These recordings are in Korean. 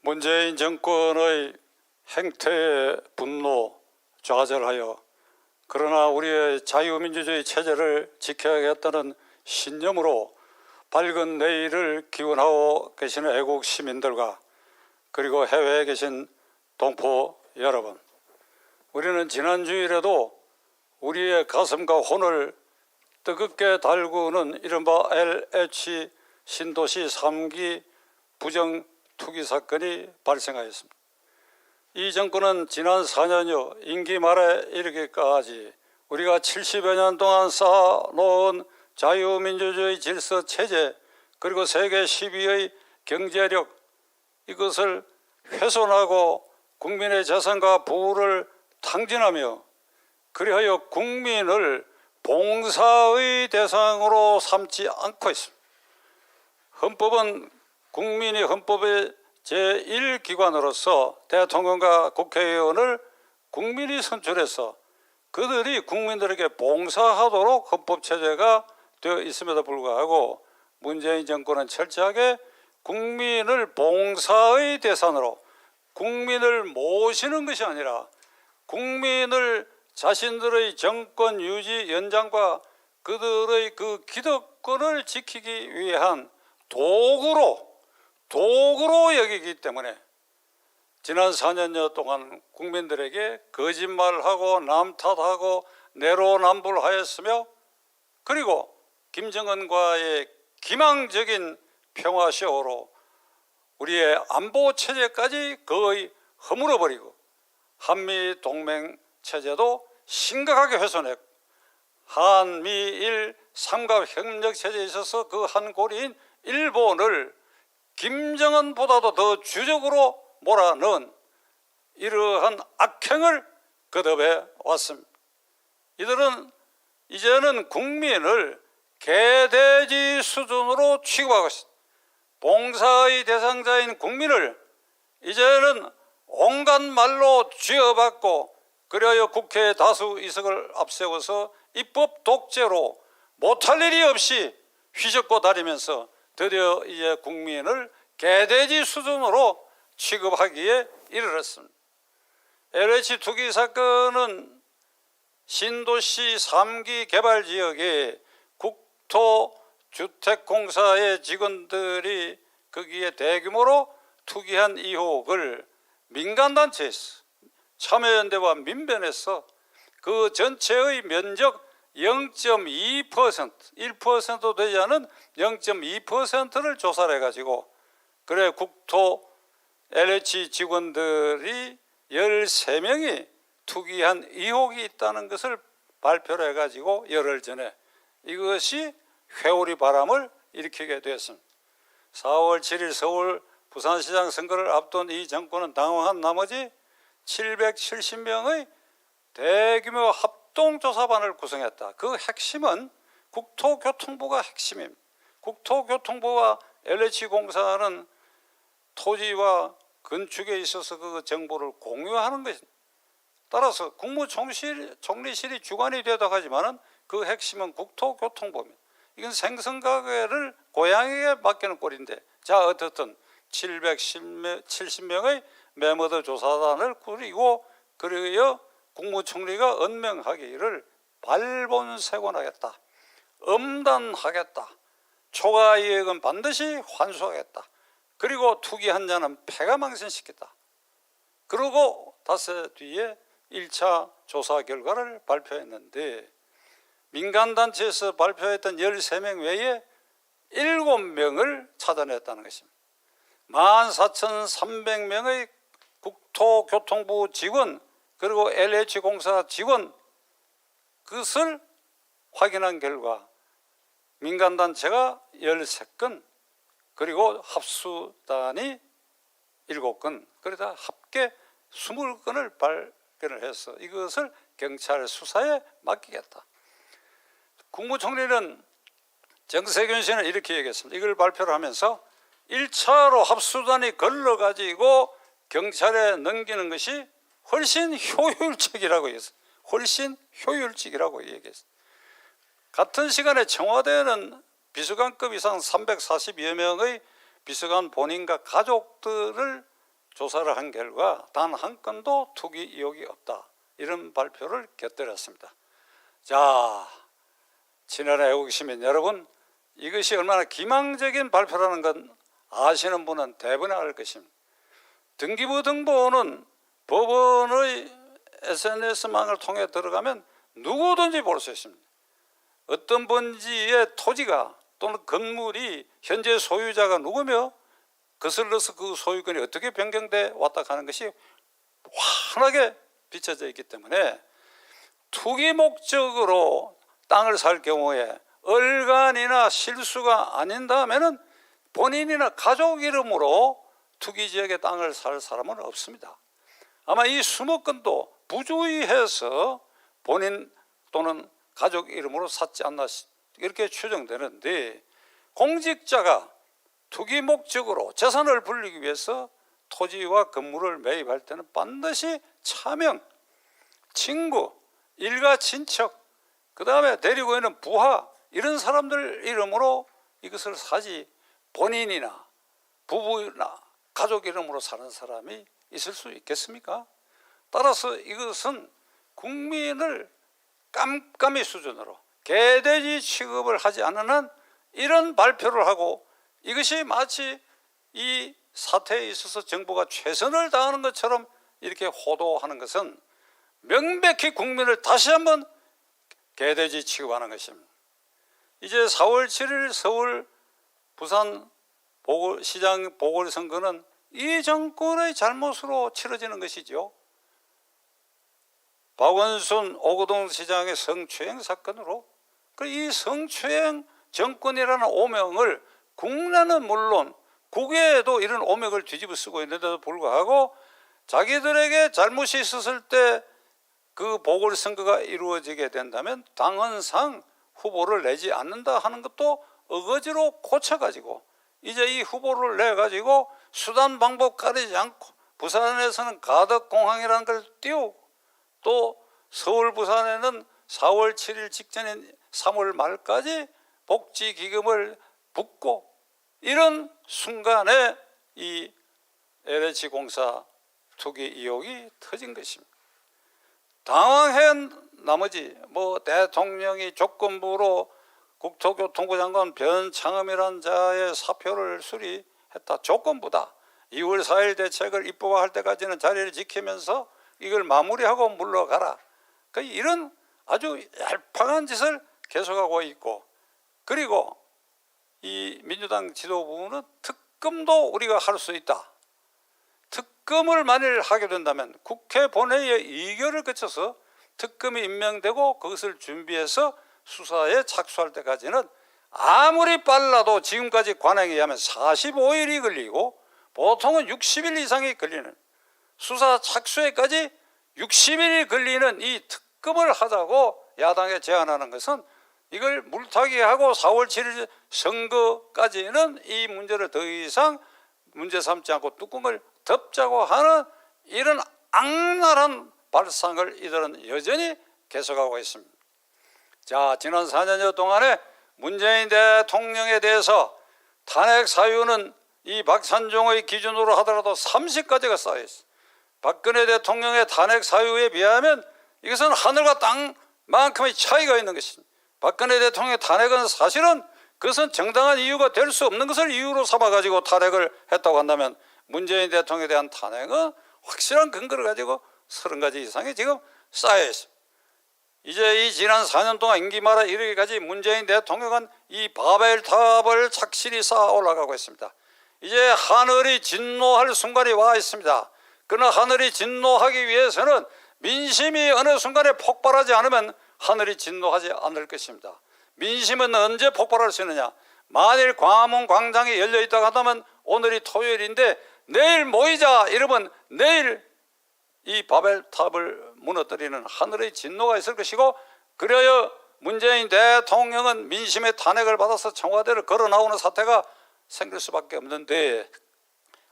문재인 정권의 행태에 분노, 좌절하여 그러나 우리의 자유민주주의 체제를 지켜야겠다는 신념으로 밝은 내일을 기원하고 계시는 애국 시민들과 그리고 해외에 계신 동포 여러분, 우리는 지난 주일에도 우리의 가슴과 혼을 뜨겁게 달구는 이른바 LH 신도시 3기 부정 투기 사건이 발생하였습니다. 이 정권은 지난 4년여 임기 말에 이르기까지 우리가 70여 년 동안 쌓아놓은 자유민주주의 질서 체제 그리고 세계 10위의 경제력 이것을 훼손하고 국민의 재산과 부를 탕진하며 그리하여 국민을 봉사의 대상으로 삼지 않고 있습니다. 헌법은 국민이 헌법의 제1기관으로서 대통령과 국회의원을 국민이 선출해서 그들이 국민들에게 봉사하도록 헌법체제가 되어 있음에도 불구하고 문재인 정권은 철저하게 국민을 봉사의 대상으로 국민을 모시는 것이 아니라 국민을 자신들의 정권 유지 연장과 그들의 그 기득권을 지키기 위한 도구로 여기기 때문에 지난 4년여 동안 국민들에게 거짓말하고 남 탓하고 내로남불하였으며 그리고 김정은과의 기망적인 평화쇼로 우리의 안보 체제까지 거의 허물어버리고 한미 동맹 체제도 심각하게 훼손했고 한미일 삼각협력 체제에 있어서 그 한 고리인 일본을 김정은보다도 더 주적으로 몰아넣은 이러한 악행을 거듭해 왔습니다. 이들은 이제는 국민을 개돼지 수준으로 취급하고 있습니다. 봉사의 대상자인 국민을 이제는 온갖 말로 쥐어받고 그리하여 국회 다수 의석을 앞세워서 입법 독재로 못할 일이 없이 휘젓고 다니면서 드디어 이제 국민을 개돼지 수준으로 취급하기에 이르렀습니다. LH 투기 사건은 신도시 3기 개발지역에 국토주택공사의 직원들이 거기에 대규모로 투기한 의혹을 민간단체에서 참여연대와 민변에서 그 전체의 면적 0.2% 1%도 되지 않은 0.2%를 조사를 해가지고 그래 국토 LH 직원들이 13명이 투기한 의혹이 있다는 것을 발표를 해가지고 열흘 전에 이것이 회오리 바람을 일으키게 되었습니다. 4월 7일 서울 부산시장 선거를 앞둔 이 정권은 당황한 나머지 770명의 대규모 합동조사반을 구성했다. 그 핵심은 국토교통부가 핵심입니다. 국토교통부와 LH공사는 토지와 건축에 있어서 그 정보를 공유하는 것입니다. 따라서 국무총리실이 주관이 되도록 하지만 그 핵심은 국토교통부입니다. 이건 생선가게를 고양이에 맡기는 꼴인데 자 어떻든 770명의 매머드 조사단을 꾸리고 그리고 국무총리가 언명하기를 발본색원하겠다. 엄단하겠다. 초과이익은 반드시 환수하겠다. 그리고 투기한 자는 폐가망신시켰다. 그리고 닷새 뒤에 1차 조사 결과를 발표했는데 민간단체에서 발표했던 13명 외에 7명을 찾아냈다는 것입니다. 14,300명의 국토교통부 직원 그리고 LH공사 직원 그것을 확인한 결과 민간단체가 13건 그리고 합수단이 7건 그러다 합계 20건을 발견을 해서 이것을 경찰 수사에 맡기겠다. 국무총리는 정세균 씨는 이렇게 얘기했습니다. 이걸 발표를 하면서 1차로 합수단이 걸러가지고 경찰에 넘기는 것이 훨씬 효율적이라고 얘기했어요. 훨씬 효율적이라고 얘기했어요. 같은 시간에 청와대는 비서관급 이상 342여 명의 비서관 본인과 가족들을 조사를 한 결과 단 한 건도 투기 의혹이 없다, 이런 발표를 곁들였습니다. 자, 지난해 애국시민 여러분, 이것이 얼마나 기망적인 발표라는 건 아시는 분은 대부분 알 것입니다. 등기부 등본은 법원의 SNS망을 통해 들어가면 누구든지 볼 수 있습니다. 어떤 번지의 토지가 또는 건물이 현재 소유자가 누구며 거슬러서 그 소유권이 어떻게 변경돼 왔다 하는 것이 환하게 비춰져 있기 때문에 투기 목적으로 땅을 살 경우에 얼간이나 실수가 아닌다면은 본인이나 가족 이름으로 투기 지역의 땅을 살 사람은 없습니다. 아마 이 20건도 부주의해서 본인 또는 가족 이름으로 샀지 않나 이렇게 추정되는데, 공직자가 투기 목적으로 재산을 불리기 위해서 토지와 건물을 매입할 때는 반드시 차명, 친구, 일가 친척, 그 다음에 데리고 있는 부하, 이런 사람들 이름으로 이것을 사지 본인이나 부부나 가족 이름으로 사는 사람이 있을 수 있겠습니까? 따라서 이것은 국민을 깜깜이 수준으로 개돼지 취급을 하지 않는 한 이런 발표를 하고, 이것이 마치 이 사태에 있어서 정부가 최선을 다하는 것처럼 이렇게 호도하는 것은 명백히 국민을 다시 한번 개돼지 취급하는 것입니다. 이제 4월 7일 서울 부산 시장 보궐선거는 이 정권의 잘못으로 치러지는 것이죠. 박원순 오거동 시장의 성추행 사건으로 이 성추행 정권이라는 오명을 국내는 물론 국외에도 이런 오명을 뒤집어 쓰고 있는데도 불구하고 자기들에게 잘못이 있었을 때 그 보궐선거가 이루어지게 된다면 당헌상 후보를 내지 않는다 하는 것도 어거지로 고쳐가지고 이제 이 후보를 내가지고 수단 방법 가리지 않고 부산에서는 가덕공항이라는 걸 띄우고 또 서울 부산에는 4월 7일 직전인 3월 말까지 복지기금을 붓고, 이런 순간에 이 LH공사 투기 의혹이 터진 것입니다. 당황한 나머지 대통령이 조건부로 국토교통부 장관 변창흠이라는 자의 사표를 수리했다. 조건부다. 2월 4일 대책을 입법화할 때까지는 자리를 지키면서 이걸 마무리하고 물러가라. 이런 아주 얄팍한 짓을 계속하고 있고, 그리고 이 민주당 지도부는 특검도 우리가 할 수 있다. 특검을 만일 하게 된다면 국회 본회의의 의결을 거쳐서 특검이 임명되고 그것을 준비해서 수사에 착수할 때까지는 아무리 빨라도 지금까지 관행에 의하면 45일이 걸리고 보통은 60일 이상이 걸리는, 수사 착수에까지 60일이 걸리는 이 특검을 하자고 야당에 제안하는 것은 이걸 물타기하고 4월 7일 선거까지는 이 문제를 더 이상 문제 삼지 않고 뚜껑을 덮자고 하는 이런 악랄한 발상을 이들은 여전히 계속하고 있습니다. 자, 지난 4년여 동안에 문재인 대통령에 대해서 탄핵 사유는 이 박찬종의 기준으로 하더라도 30가지가 쌓여 있어요. 박근혜 대통령의 탄핵 사유에 비하면 이것은 하늘과 땅만큼의 차이가 있는 것입니다. 박근혜 대통령의 탄핵은 사실은 그것은 정당한 이유가 될 수 없는 것을 이유로 삼아가지고 탄핵을 했다고 한다면, 문재인 대통령에 대한 탄핵은 확실한 근거를 가지고 30가지 이상이 지금 쌓여 있습니다. 이제 이 지난 4년 동안 임기 말에 이르기까지 문재인 대통령은 이 바벨탑을 착실히 쌓아 올라가고 있습니다. 이제 하늘이 진노할 순간이 와 있습니다. 그러나 하늘이 진노하기 위해서는 민심이 어느 순간에 폭발하지 않으면 하늘이 진노하지 않을 것입니다. 민심은 언제 폭발할 수 있느냐? 만일 광화문 광장이 열려있다고 한다면 오늘이 토요일인데 내일 모이자 이러면 내일 이 바벨탑을 무너뜨리는 하늘의 진노가 있을 것이고, 그래야 문재인 대통령은 민심의 탄핵을 받아서 청와대를 걸어 나오는 사태가 생길 수밖에 없는데,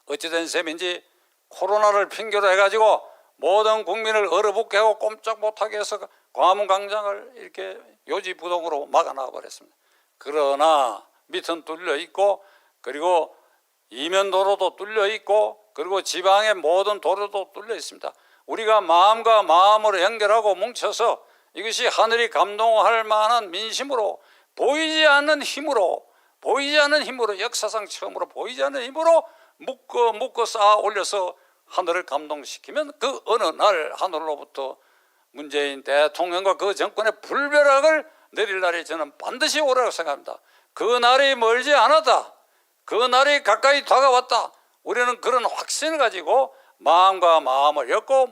어찌된 셈인지 코로나를 핑계로 해가지고 모든 국민을 얼어붙게 하고 꼼짝 못하게 해서 광화문 광장을 이렇게 요지부동으로 막아놔 버렸습니다. 그러나 밑은 뚫려 있고, 그리고 이면도로도 뚫려 있고, 그리고 지방의 모든 도로도 뚫려 있습니다. 우리가 마음과 마음으로 연결하고 뭉쳐서 이것이 하늘이 감동할 만한 민심으로 보이지 않는 힘으로 역사상 처음으로 보이지 않는 힘으로 묶어 쌓아 올려서 하늘을 감동시키면 그 어느 날 하늘로부터 문재인 대통령과 그 정권의 불벼락을 내릴 날이 저는 반드시 오리라고 생각합니다. 그 날이 멀지 않았다. 그 날이 가까이 다가왔다. 우리는 그런 확신을 가지고 마음과 마음을 엮고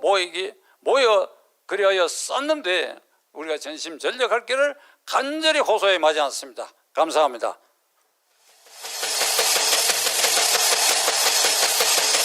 모여 그리하여 쌌는데 우리가 전심전력할 길을 간절히 호소해 마지 않습니다. 감사합니다.